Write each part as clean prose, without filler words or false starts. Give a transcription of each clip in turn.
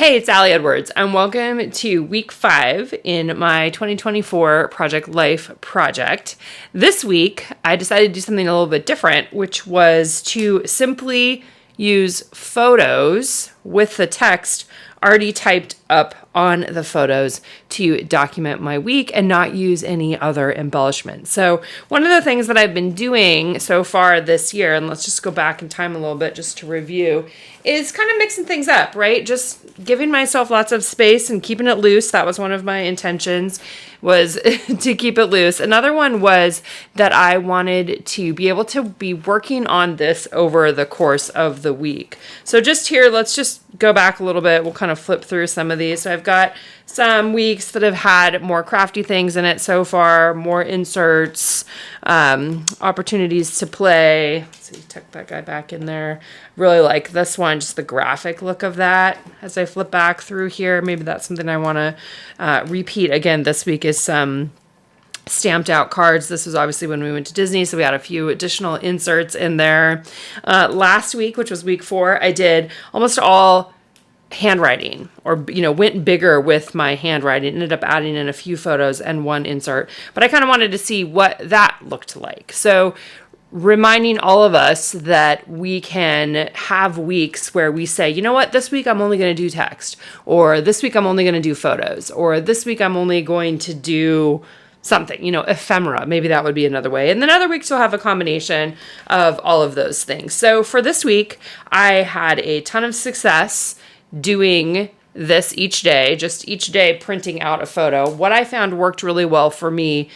Hey, it's Allie Edwards, and welcome to week 5 in my 2024 Project Life project. This week, I decided to do something a little bit different, which was to simply use photos with the text already typed up on the photos to document my week and not use any other embellishment. So one of the things that I've been doing so far this year, and let's just go back in time a little bit just to review, is kind of mixing things up, right? Just giving myself lots of space and keeping it loose. That was one of my intentions, was to keep it loose. Another one was that I wanted to be able to be working on this over the course of the week. So just here, let's just go back a little bit. We'll kind of flip through some of these. So I've got some weeks that have had more crafty things in it so far, more inserts, opportunities to play. Let's see, tuck that guy back in there. Really like this one, just the graphic look of that as I flip back through here. Maybe that's something I want to repeat again this week, is some stamped out cards. This was obviously when we went to Disney, so we had a few additional inserts in there. Last week, which was week 4, I did almost all handwriting, or went bigger with my handwriting, ended up adding in a few photos and one insert, but I kind of wanted to see what that looked like. So reminding all of us that we can have weeks where we say, you know what, this week I'm only going to do text, or this week I'm only going to do photos, or this week I'm only going to do something, ephemera. Maybe that would be another way. And then other weeks you'll have a combination of all of those things. So for this week, I had a ton of success doing this each day, just each day printing out a photo. What I found worked really well for me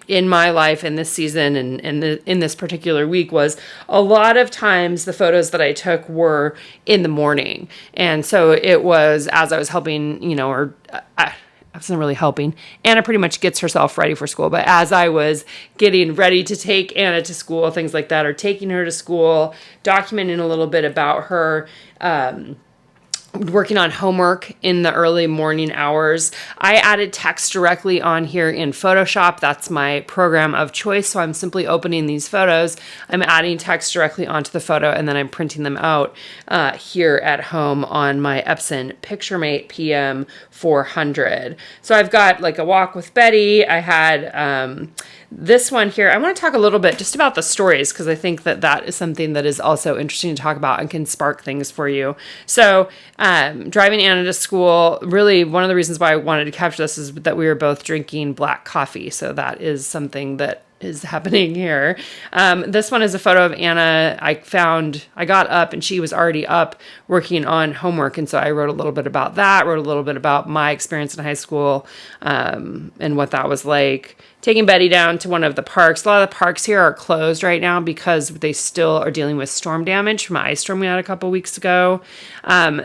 in my life in this season and in this particular week was a lot of times the photos that I took were in the morning. And so it was as I was helping, I wasn't really helping. Anna pretty much gets herself ready for school. But as I was getting ready to take Anna to school, things like that, or taking her to school, documenting a little bit about her, working on homework in the early morning hours, I added text directly on here in Photoshop. That's my program of choice. So I'm simply opening these photos. I'm adding text directly onto the photo, and then I'm printing them out here at home on my Epson PictureMate PM 400. So I've got like a walk with Betty. I had this one here. I want to talk a little bit just about the stories, because I think that is something that is also interesting to talk about and can spark things for you. So driving Anna to school, really one of the reasons why I wanted to capture this is that we were both drinking black coffee. So that is something that is happening here. This one is a photo of Anna. I got up and she was already up working on homework. And so I wrote a little bit about that, wrote a little bit about my experience in high school and what that was like. Taking Betty down to one of the parks. A lot of the parks here are closed right now because they still are dealing with storm damage from an ice storm we had a couple weeks ago.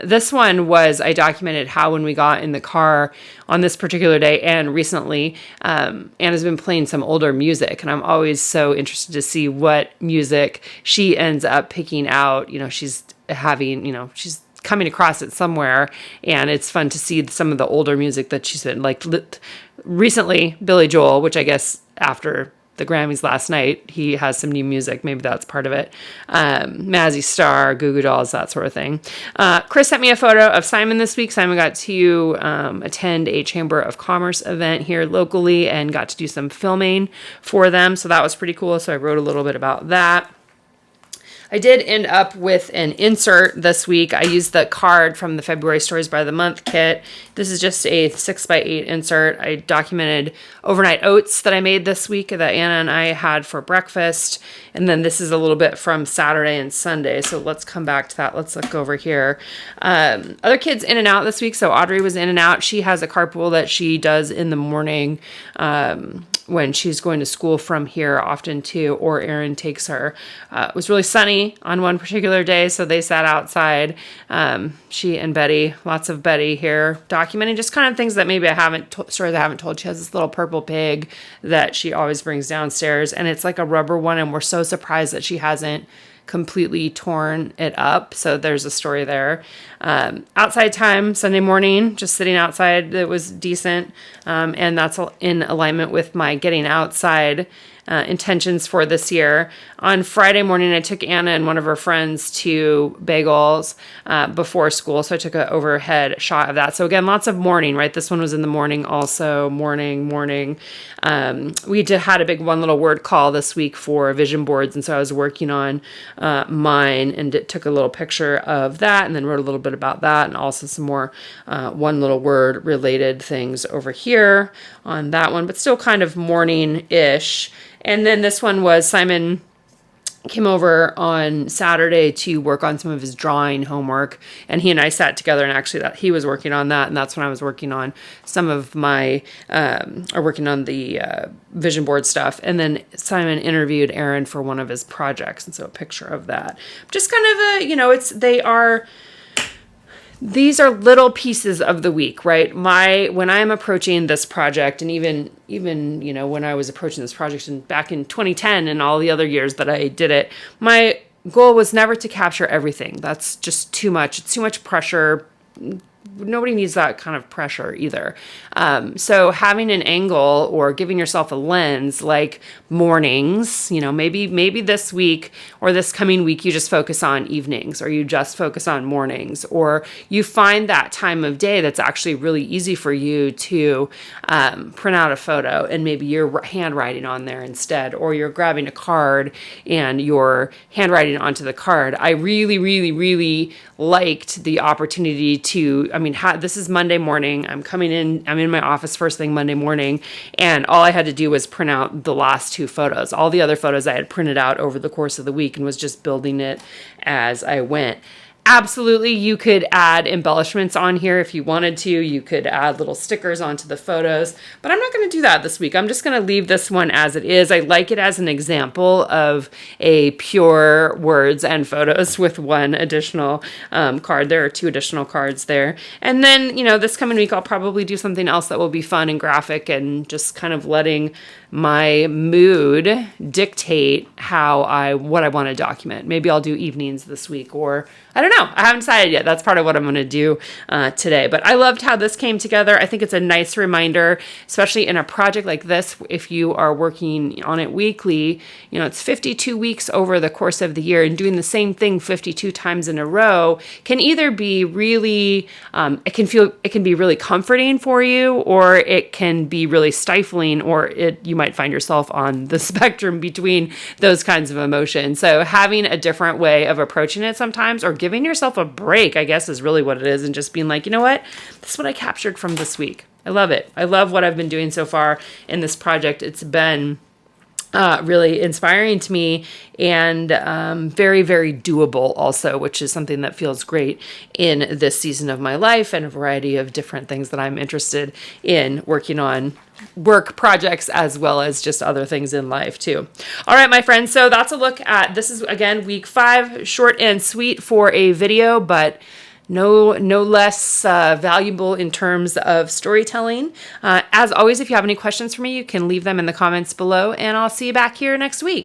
This one was, I documented how when we got in the car on this particular day and recently, Anna's been playing some older music, and I'm always so interested to see what music she ends up picking out. She's coming across it somewhere, and it's fun to see some of the older music that she's been like recently. Billy Joel, which I guess after the Grammys last night, he has some new music. Maybe that's part of it. Mazzy Star, Goo Goo Dolls, that sort of thing. Chris sent me a photo of Simon this week. Simon got to attend a Chamber of Commerce event here locally and got to do some filming for them. So that was pretty cool. So I wrote a little bit about that. I did end up with an insert this week. I used the card from the February Stories by the Month kit. This is just a 6x8 insert. I documented overnight oats that I made this week that Anna and I had for breakfast. And then this is a little bit from Saturday and Sunday. So let's come back to that. Let's look over here. Other kids in and out this week. So Audrey was in and out. She has a carpool that she does in the morning when she's going to school from here often too, or Aaron takes her. It was really sunny on one particular day, so they sat outside. She and Betty, lots of Betty here, documenting just kind of things that maybe I haven't stories I haven't told. She has this little purple pig that she always brings downstairs, and it's like a rubber one, and we're so surprised that she hasn't completely torn it up. So there's a story there. Outside time Sunday morning, just sitting outside, it was decent, and that's in alignment with my getting outside intentions for this year. On Friday morning, I took Anna and one of her friends to Bagels before school. So I took an overhead shot of that. So again, lots of morning, right? This one was in the morning also, morning. We had a big one little word call this week for vision boards. And so I was working on mine and took a little picture of that and then wrote a little bit about that and also some more one little word related things over here on that one, but still kind of morning-ish. And then this one was Simon came over on Saturday to work on some of his drawing homework, and he and I sat together, and actually that he was working on that, and that's when I was working on some of my working on the vision board stuff. And then Simon interviewed Aaron for one of his projects, and so a picture of that. Just kind of these are little pieces of the week, right? When I'm approaching this project, and even when I was approaching this project back in 2010 and all the other years that I did it, my goal was never to capture everything. That's just too much. It's too much pressure. Nobody needs that kind of pressure either. So having an angle or giving yourself a lens like mornings, maybe this week or this coming week, you just focus on evenings or you just focus on mornings, or you find that time of day that's actually really easy for you to print out a photo and maybe you're handwriting on there instead, or you're grabbing a card and you're handwriting onto the card. I really, really, really liked the opportunity to, this is Monday morning. I'm in my office first thing Monday morning, and all I had to do was print out the last two photos. All the other photos I had printed out over the course of the week and was just building it as I went. Absolutely, you could add embellishments on here if you wanted to. You could add little stickers onto the photos, but I'm not going to do that this week. I'm just going to leave this one as it is. I like it as an example of a pure words and photos with one additional card. There are two additional cards there. And then, this coming week, I'll probably do something else that will be fun and graphic and just kind of letting my mood dictate what I want to document. Maybe I'll do evenings this week, or I don't know. I haven't decided yet. That's part of what I'm going to do today. But I loved how this came together. I think it's a nice reminder, especially in a project like this, if you are working on it weekly, it's 52 weeks over the course of the year, and doing the same thing 52 times in a row can either be really, it can be really comforting for you, or it can be really stifling, or you might find yourself on the spectrum between those kinds of emotions. So having a different way of approaching it sometimes, or giving yourself a break, I guess is really what it is, and just being like, you know what, this is what I captured from this week. I love it. I love what I've been doing so far in this project. It's been really inspiring to me, and very, very doable also, which is something that feels great in this season of my life and a variety of different things that I'm interested in working on, work projects as well as just other things in life too. All right, my friends. So that's a look at, this is again, week 5, short and sweet for a video, but no less valuable in terms of storytelling. As always, if you have any questions for me, you can leave them in the comments below, and I'll see you back here next week.